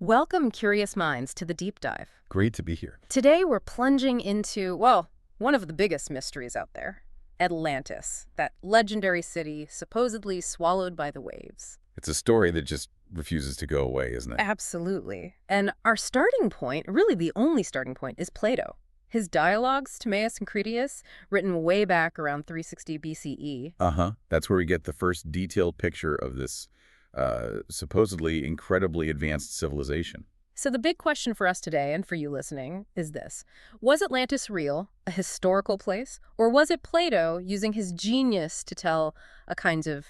Welcome, curious minds, to the deep dive. Great to be here. Today we're plunging into, well, one of the biggest mysteries out there, Atlantis, that legendary city supposedly swallowed by the waves. It's a story that just refuses to go away, isn't it? Absolutely. And our starting point, really the only starting point, is Plato. His dialogues, Timaeus and Critias, written way back around 360 BCE. That's where we get the first detailed picture of this supposedly incredibly advanced civilization. So the big question for us today, and for you listening, is this. Was Atlantis real, a historical place, or was it Plato using his genius to tell a kind of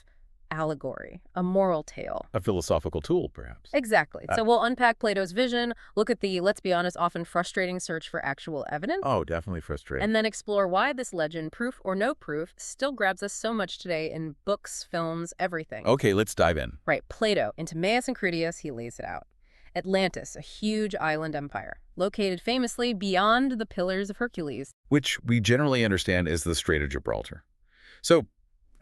allegory, a moral tale? A philosophical tool, perhaps. Exactly. So we'll unpack Plato's vision, look at the, let's be honest, often frustrating search for actual evidence, Oh, definitely frustrating. and then explore why this legend, proof or no proof, still grabs us so much today in books, films, everything. Okay, let's dive in. Right, Plato. In Timaeus and Critias, he lays it out. Atlantis, a huge island empire, located famously beyond the Pillars of Hercules. Which we generally understand as the Strait of Gibraltar. So,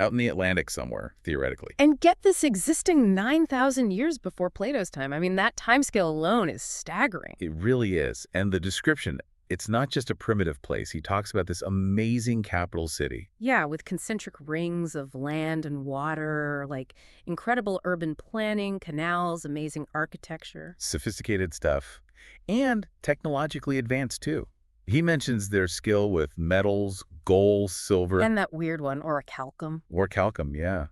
out in the Atlantic somewhere, theoretically. And get this, existing 9,000 years before Plato's time. I mean, that timescale alone is staggering. It really is. And the description, it's not just a primitive place. He talks about this amazing capital city. Yeah, with concentric rings of land and water, like incredible urban planning, canals, amazing architecture. Sophisticated stuff. And technologically advanced, too. He mentions their skill with metals, gold, silver. And that weird one, orichalcum. Orichalcum, yeah.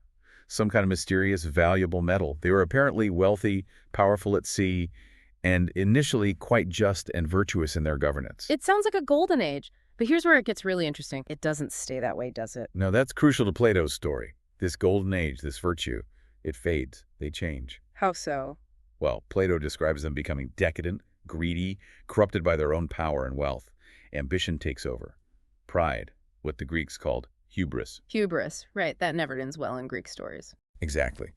Some kind of mysterious, valuable metal. They were apparently wealthy, powerful at sea, and initially quite just and virtuous in their governance. It sounds like a golden age, but here's where it gets really interesting. It doesn't stay that way, does it? Now, that's crucial to Plato's story. This golden age, this virtue, it fades. They change. How so? Well, Plato describes them becoming decadent, greedy, corrupted by their own power and wealth. Ambition takes over. Pride, what the Greeks called hubris. Hubris, right, that never ends well in Greek stories. Exactly.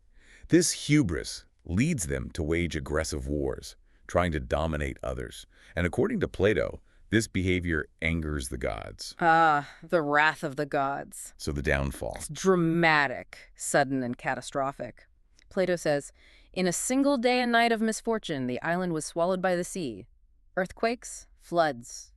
This hubris leads them to wage aggressive wars, trying to dominate others. And according to Plato, this behavior angers the gods. Ah, the wrath of the gods. So the downfall. It's dramatic, sudden, and catastrophic. Plato says, in a single day and night of misfortune, the island was swallowed by the sea. Earthquakes, floods,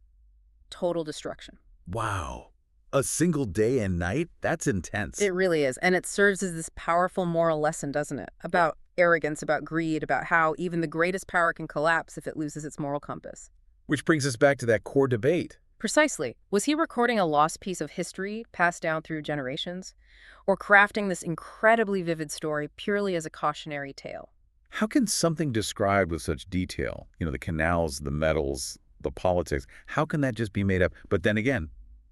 total destruction. Wow. A single day and night? That's intense. It really is. And it serves as this powerful moral lesson, doesn't it? About arrogance, about greed, about how even the greatest power can collapse if it loses its moral compass. Which brings us back to that core debate. Precisely. Was he recording a lost piece of history passed down through generations? Or crafting this incredibly vivid story purely as a cautionary tale? How can something described with such detail, the canals, the metals, the politics, how can that just be made up? But then again,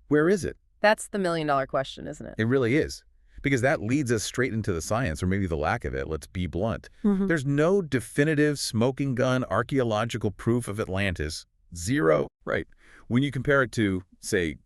where is it? That's the million-dollar question, isn't it? It really is. Because that leads us straight into the science, or maybe the lack of it. Let's be blunt. There's no definitive smoking gun archaeological proof of Atlantis. Zero. Right. When you compare it to, say,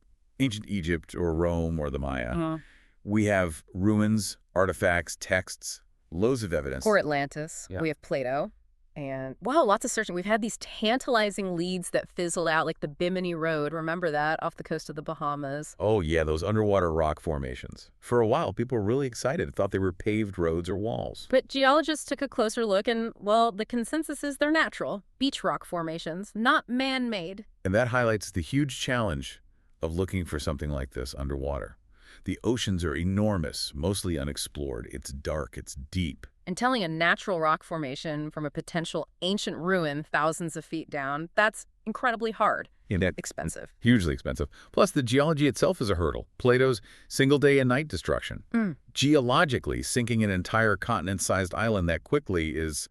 ancient Egypt or Rome or the Maya, we have ruins, artifacts, texts, loads of evidence. Or Atlantis. Yeah. We have Plato. And, wow, lots of searching. We've had these tantalizing leads that fizzled out, like the Bimini Road. Remember that? Off the coast of the Bahamas. Oh, yeah, those underwater rock formations. For a while, people were really excited, thought they were paved roads or walls. But geologists took a closer look, and, well, the consensus is they're natural. Beach rock formations, not man-made. And that highlights the huge challenge of looking for something like this underwater. The oceans are enormous, mostly unexplored. It's dark, it's deep. And telling a natural rock formation from a potential ancient ruin thousands of feet down, that's incredibly hard. Expensive. Hugely expensive. Plus, the geology itself is a hurdle. Plato's single day and night destruction. Geologically, sinking an entire continent-sized island that quickly is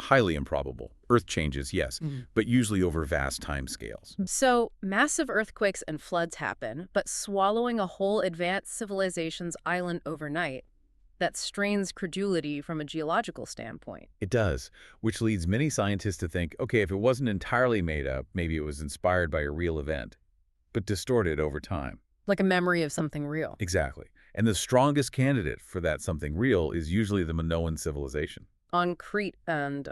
highly improbable. Earth changes, yes, but usually over vast timescales. So, massive earthquakes and floods happen, but swallowing a whole advanced civilization's island overnight, that strains credulity from a geological standpoint. It does, which leads many scientists to think, okay, if it wasn't entirely made up, maybe it was inspired by a real event, but distorted over time. Like a memory of something real. Exactly. And the strongest candidate for that something real is usually the Minoan civilization. On Crete and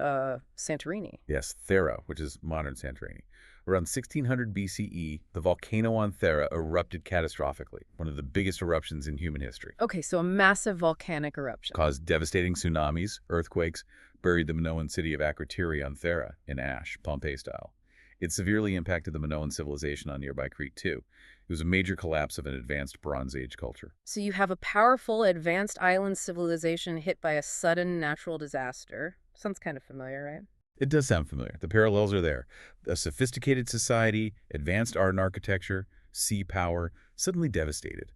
Santorini. Yes, Thera, which is modern Santorini. Around 1600 BCE, the volcano on Thera erupted catastrophically, one of the biggest eruptions in human history. Okay, so a massive volcanic eruption. Caused devastating tsunamis, earthquakes, buried the Minoan city of Akrotiri on Thera in ash, Pompeii style. It severely impacted the Minoan civilization on nearby Crete, too. It was a major collapse of an advanced Bronze Age culture. So you have a powerful, advanced island civilization hit by a sudden natural disaster. Sounds kind of familiar, right? It does sound familiar. The parallels are there. A sophisticated society, advanced art and architecture, sea power, suddenly devastated.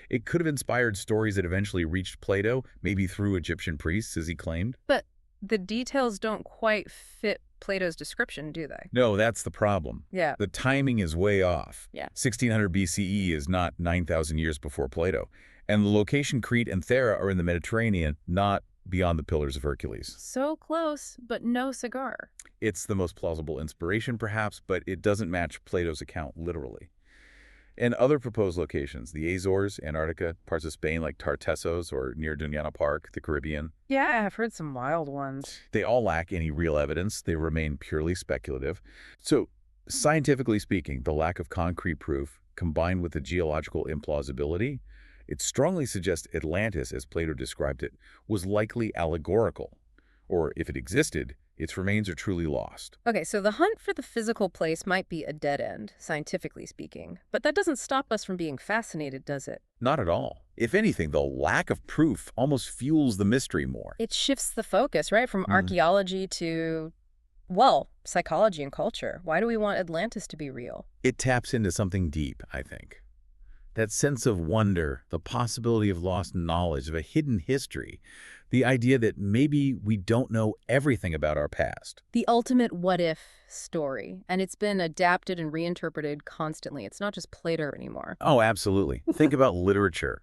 It could have inspired stories that eventually reached Plato, maybe through Egyptian priests, as he claimed. But the details don't quite fit Plato's description, do they? No, that's the problem. Yeah. The timing is way off. Yeah. 1600 BCE is not 9,000 years before Plato. And the location Crete and Thera are in the Mediterranean, not beyond the Pillars of Hercules. So close, but no cigar. It's the most plausible inspiration, perhaps, but it doesn't match Plato's account literally. And other proposed locations, the Azores, Antarctica, parts of Spain like Tartessos or near Doñana Park, the Caribbean, Yeah, I've heard some wild ones. they all lack any real evidence. They remain purely speculative. So, scientifically speaking, the lack of concrete proof, combined with the geological implausibility, it strongly suggests Atlantis, as Plato described it, was likely allegorical. Or, if it existed, its remains are truly lost. Okay, so the hunt for the physical place might be a dead end, scientifically speaking. But that doesn't stop us from being fascinated, does it? Not at all. If anything, the lack of proof almost fuels the mystery more. It shifts the focus, right? From archaeology to, well, psychology and culture. Why do we want Atlantis to be real? It taps into something deep, I think. That sense of wonder, the possibility of lost knowledge, of a hidden history, the idea that maybe we don't know everything about our past. The ultimate what-if story. And it's been adapted and reinterpreted constantly. It's not just Plato anymore. Oh, absolutely. Think about literature.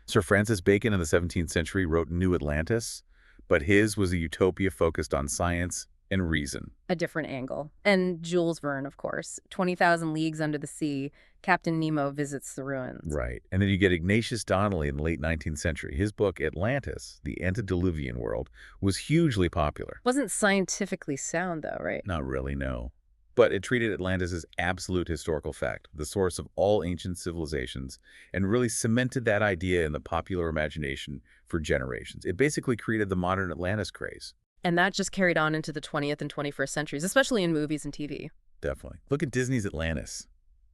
Sir Francis Bacon in the 17th century wrote New Atlantis, but his was a utopia focused on science and reason. A different angle. And Jules Verne, of course. 20,000 Leagues Under the Sea. Captain Nemo visits the ruins. Right. And then you get Ignatius Donnelly in the late 19th century. His book, Atlantis, the Antediluvian World, was hugely popular. Wasn't scientifically sound, though, right? Not really, no. But it treated Atlantis as absolute historical fact, the source of all ancient civilizations, and really cemented that idea in the popular imagination for generations. It basically created the modern Atlantis craze. And that just carried on into the 20th and 21st centuries, especially in movies and TV. Definitely. Look at Disney's Atlantis,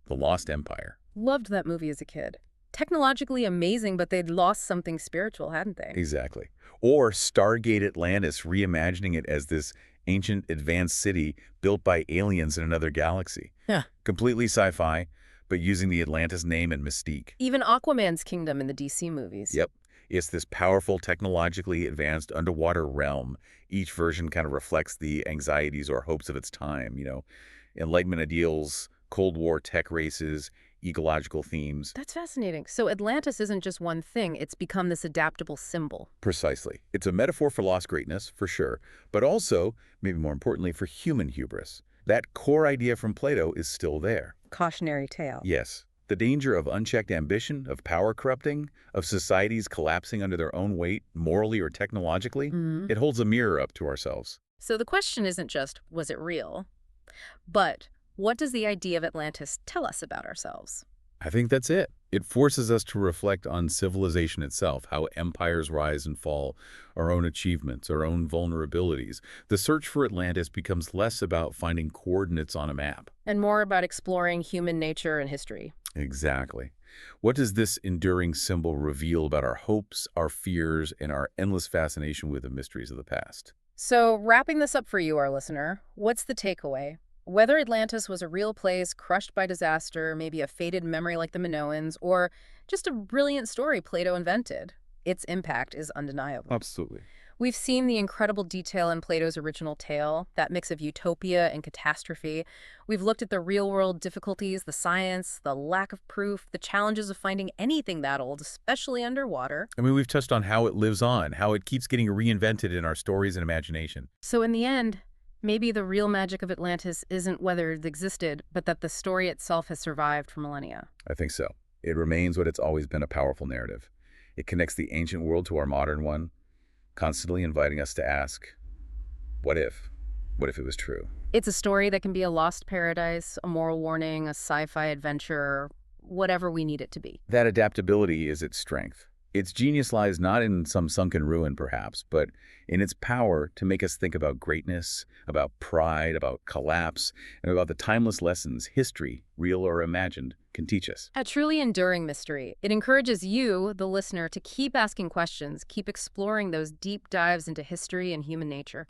the Lost Empire. Loved that movie as a kid. Technologically amazing, but they'd lost something spiritual, hadn't they? Exactly. Or Stargate Atlantis, reimagining it as this ancient advanced city built by aliens in another galaxy. Yeah. Completely sci-fi, but using the Atlantis name and mystique. Even Aquaman's kingdom in the DC movies. Yep. It's this powerful, technologically advanced underwater realm. Each version kind of reflects the anxieties or hopes of its time, Enlightenment ideals, Cold War tech races, ecological themes. That's fascinating. So Atlantis isn't just one thing. It's become this adaptable symbol. Precisely. It's a metaphor for lost greatness, for sure, but also, maybe more importantly, for human hubris. That core idea from Plato is still there. Cautionary tale. Yes. The danger of unchecked ambition, of power corrupting, of societies collapsing under their own weight, morally or technologically, it holds a mirror up to ourselves. So the question isn't just, was it real? But what does the idea of Atlantis tell us about ourselves? I think that's it. It forces us to reflect on civilization itself, how empires rise and fall, our own achievements, our own vulnerabilities. The search for Atlantis becomes less about finding coordinates on a map. And more about exploring human nature and history. Exactly. What does this enduring symbol reveal about our hopes, our fears, and our endless fascination with the mysteries of the past? So wrapping this up for you, our listener, what's the takeaway? Whether Atlantis was a real place crushed by disaster, maybe a faded memory like the Minoans, or just a brilliant story Plato invented, its impact is undeniable. Absolutely. We've seen the incredible detail in Plato's original tale, that mix of utopia and catastrophe. We've looked at the real-world difficulties, the science, the lack of proof, the challenges of finding anything that old, especially underwater. I mean, we've touched on how it lives on, how it keeps getting reinvented in our stories and imagination. So in the end, maybe the real magic of Atlantis isn't whether it existed, but that the story itself has survived for millennia. I think so. It remains what it's always been, a powerful narrative. It connects the ancient world to our modern one, constantly inviting us to ask, what if? What if it was true? It's a story that can be a lost paradise, a moral warning, a sci-fi adventure, whatever we need it to be. That adaptability is its strength. Its genius lies not in some sunken ruin, perhaps, but in its power to make us think about greatness, about pride, about collapse, and about the timeless lessons history, real or imagined, can teach us. A truly enduring mystery. It encourages you, the listener, to keep asking questions, keep exploring those deep dives into history and human nature.